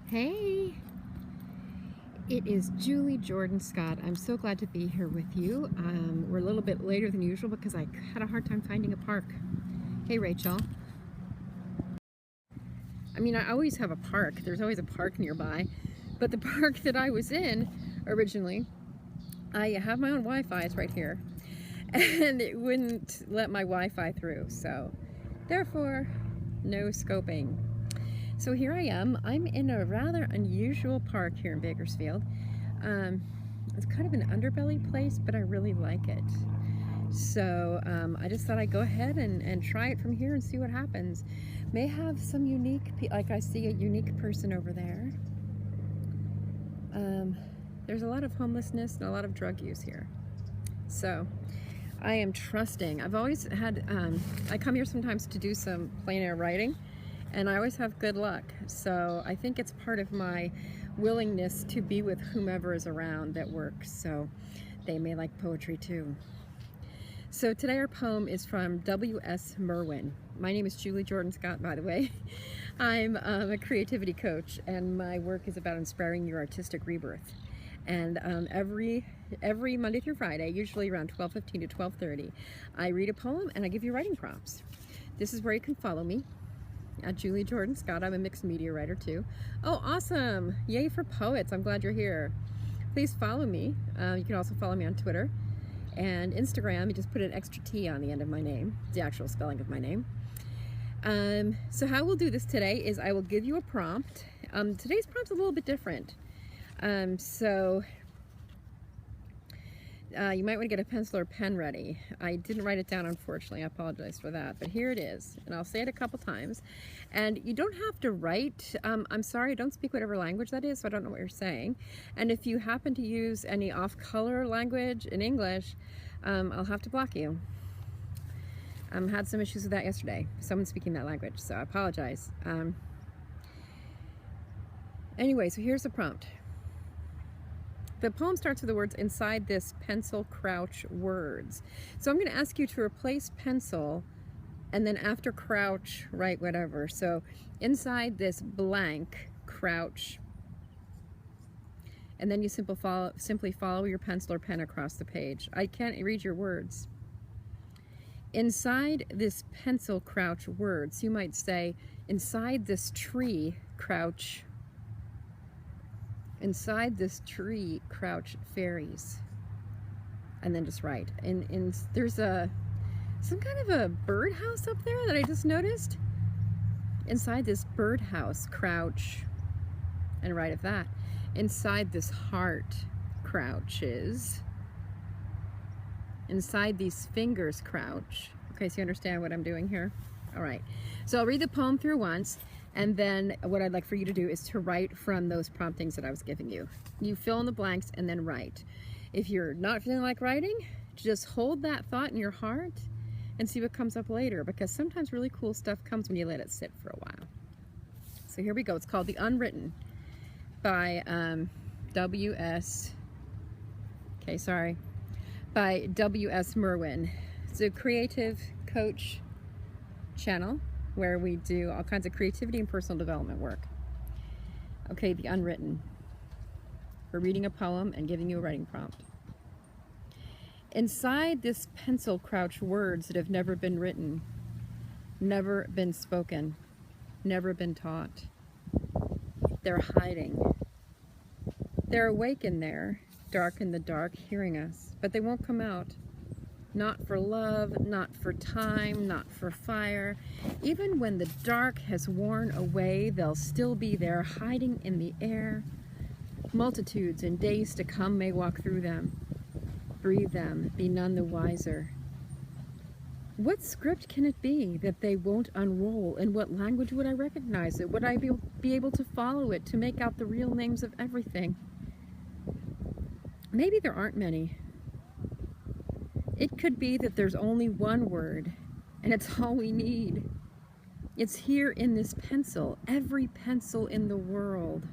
Hey, it is Julie Jordan Scott. I'm so glad to be here with you. We're a little bit later than usual because I had a hard time finding a park. Hey, Rachel. I mean, I always have a park. There's always a park nearby. But the park that I was in originally, I have my own Wi-Fi. It's right here. And it wouldn't let my Wi-Fi through. So, therefore, no scoping. So here I am. I'm in a rather unusual park here in Bakersfield. It's kind of an underbelly place, but I really like it. So I just thought I'd go ahead and try it from here and see what happens. May have some unique, like I see a unique person over there. There's a lot of homelessness and a lot of drug use here. So I am trusting. I've always had, I come here sometimes to do some plein air writing, and I always have good luck. So I think it's part of my willingness to be with whomever is around at work. So they may like poetry too. So today our poem is from W.S. Merwin. My name is Julie Jordan Scott, by the way. I'm a creativity coach, and my work is about inspiring your artistic rebirth. And every Monday through Friday, usually around 12:15 to 12:30, I read a poem and I give you writing prompts. This is where you can follow me at Julie Jordan Scott. I'm a mixed media writer too. Oh, awesome! Yay for poets! I'm glad you're here. Please follow me. You can also follow me on Twitter and Instagram. You just put an extra T on the end of my name, the actual spelling of my name. So how we'll do this today is I will give you a prompt. Today's prompt's a little bit different. You might want to get a pencil or pen ready. I didn't write it down, unfortunately. I apologize for that. But here it is, and I'll say it a couple times. And you don't have to write. I'm sorry, I don't speak whatever language that is, so I don't know what you're saying. And if you happen to use any off-color language in English, I'll have to block you. Had some issues with that yesterday. Someone speaking that language, so I apologize. Anyway, so here's the prompt. The poem starts with the words, inside this pencil crouch words. So I'm going to ask you to replace pencil, and then after crouch, write whatever. So inside this blank crouch, and then you simply follow your pencil or pen across the page. I can't read your words. Inside this pencil crouch words, you might say, inside this tree crouch. Inside this tree crouch fairies. And then just write. And there's some kind of a birdhouse up there that I just noticed. Inside this birdhouse crouch, and write of that. Inside this heart crouches. Inside these fingers crouch. Okay, so you understand what I'm doing here? All right. So I'll read the poem through once, and then what I'd like for you to do is to write from those promptings that I was giving you. You fill in the blanks and then write. If you're not feeling like writing, just hold that thought in your heart and see what comes up later, because sometimes really cool stuff comes when you let it sit for a while. So here we go. It's called The Unwritten by W.S. Merwin. It's a creative coach channel where we do all kinds of creativity and personal development work. Okay, The Unwritten. We're reading a poem and giving you a writing prompt. Inside this pencil crouch words that have never been written, never been spoken, never been taught. They're hiding. They're awake in there, dark in the dark, hearing us, but they won't come out. Not for love, not for time, not for fire. Even when the dark has worn away, they'll still be there, hiding in the air. Multitudes in days to come may walk through them, breathe them, be none the wiser. What script can it be that they won't unroll? In what language would I recognize it? Would I be able to follow it, to make out the real names of everything? Maybe there aren't many. It could be that there's only one word, and it's all we need. It's here in this pencil. Every pencil in the world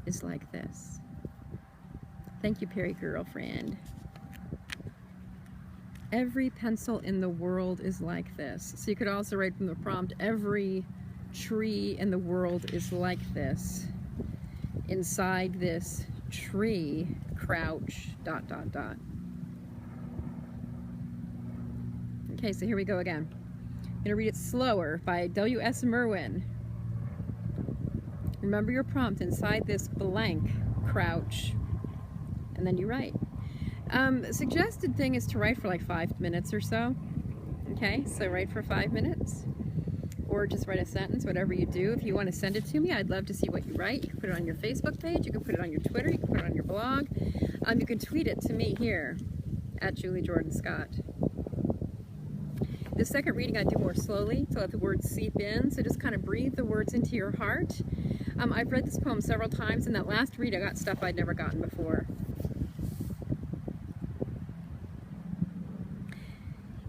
is like this. Thank you, Perry girlfriend. Every pencil in the world is like this. So you could also write from the prompt, every tree in the world is like this. inside this tree, crouch, dot, dot, dot. Okay, so here we go again. I'm gonna read it slower by W.S. Merwin. Remember your prompt, inside this blank, crouch, and then you write. Suggested thing is to write for like 5 minutes or so. Okay, so write for 5 minutes, or just write a sentence, whatever you do. If you want to send it to me, I'd love to see what you write. You can put it on your Facebook page, you can put it on your Twitter, you can put it on your blog. You can tweet it to me here, at Julie Jordan Scott. The second reading I do more slowly to let the words seep in, so just kind of breathe the words into your heart. I've read this poem several times, and that last read I got stuff I'd never gotten before.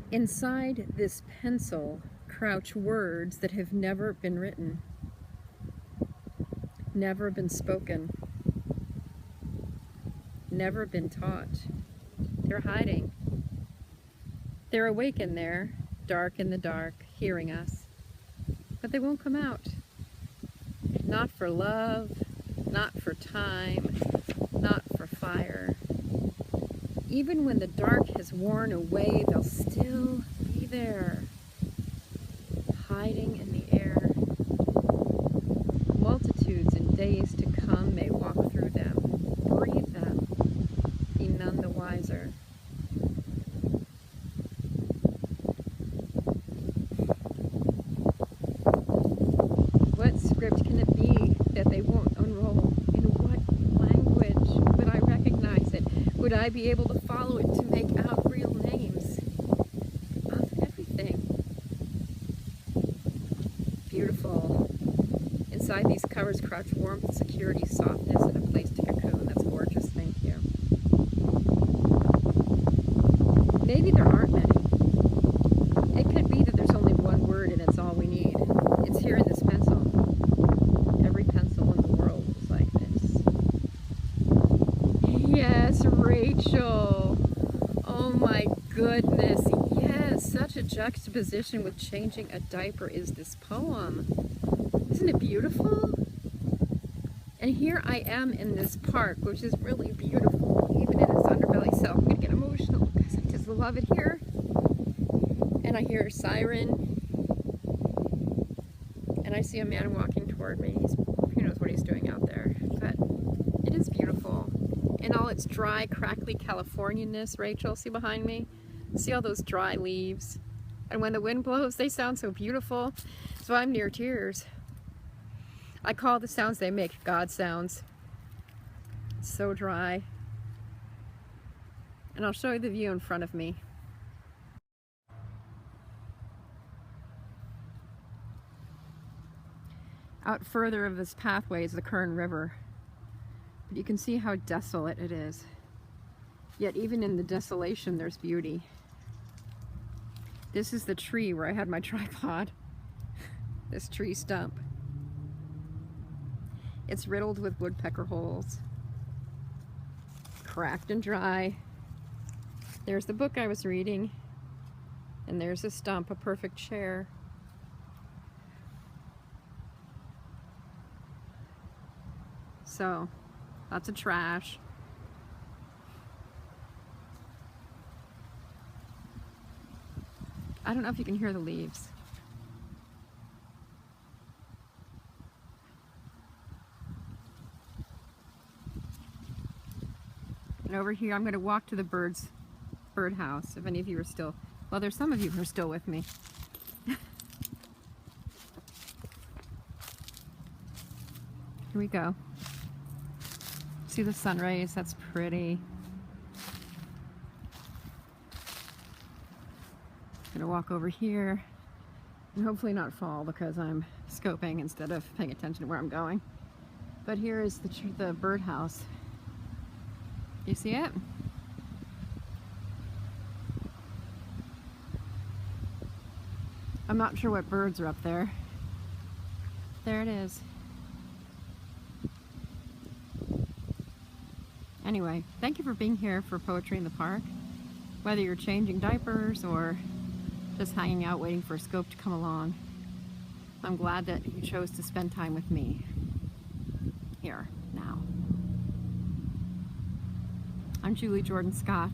Inside this pencil crouch words that have never been written, never been spoken, never been taught. They're hiding. They're awake in there, dark in the dark, hearing us, but they won't come out. Not for love, not for time, not for fire. Even when the dark has worn away, they'll still be there, hiding in the air. Multitudes in days to come may walk through them, breathe them, be none the wiser. What script can it be that they won't unroll? In what language would I recognize it? Would I be able to follow it to make out real names of everything? Beautiful. Inside these covers crouch warmth, security, softness, and a place to cocoon. That's gorgeous. Thank you. Maybe there aren't many. It could be that there's only one word and it's all we need. It's here in this pencil. Every pencil in the world is like this. Yes, Rachel. Oh my goodness. Yes, such a juxtaposition with changing a diaper is this poem. Isn't it beautiful? And here I am in this park, which is really beautiful, even in its underbelly. So I'm gonna get emotional because I just love it here. And I hear a siren, and I see a man walking toward me. Who knows what he's doing out there, but it is beautiful. In all its dry, crackly Californianness, Rachel, see behind me? See all those dry leaves? And when the wind blows, they sound so beautiful. So I'm near tears. I call the sounds they make God sounds. It's so dry. And I'll show you the view in front of me. Out further of this pathway is the Kern River. But you can see how desolate it is. Yet even in the desolation, there's beauty. This is the tree where I had my tripod. This tree stump. It's riddled with woodpecker holes. Cracked and dry. There's the book I was reading. And there's a stump, a perfect chair. So, lots of trash. I don't know if you can hear the leaves. And over here, I'm going to walk to the birdhouse, if any of you are still, well, there's some of you who are still with me. Here we go. See the sun rays? That's pretty. I'm gonna walk over here and hopefully not fall because I'm scoping instead of paying attention to where I'm going. But here is the birdhouse. You see it? I'm not sure what birds are up there. There it is. Anyway, thank you for being here for Poetry in the Park. Whether you're changing diapers or just hanging out waiting for a scope to come along, I'm glad that you chose to spend time with me here now. I'm Julie Jordan Scott.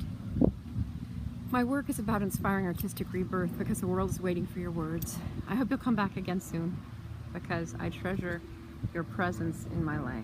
My work is about inspiring artistic rebirth because the world is waiting for your words. I hope you'll come back again soon because I treasure your presence in my life.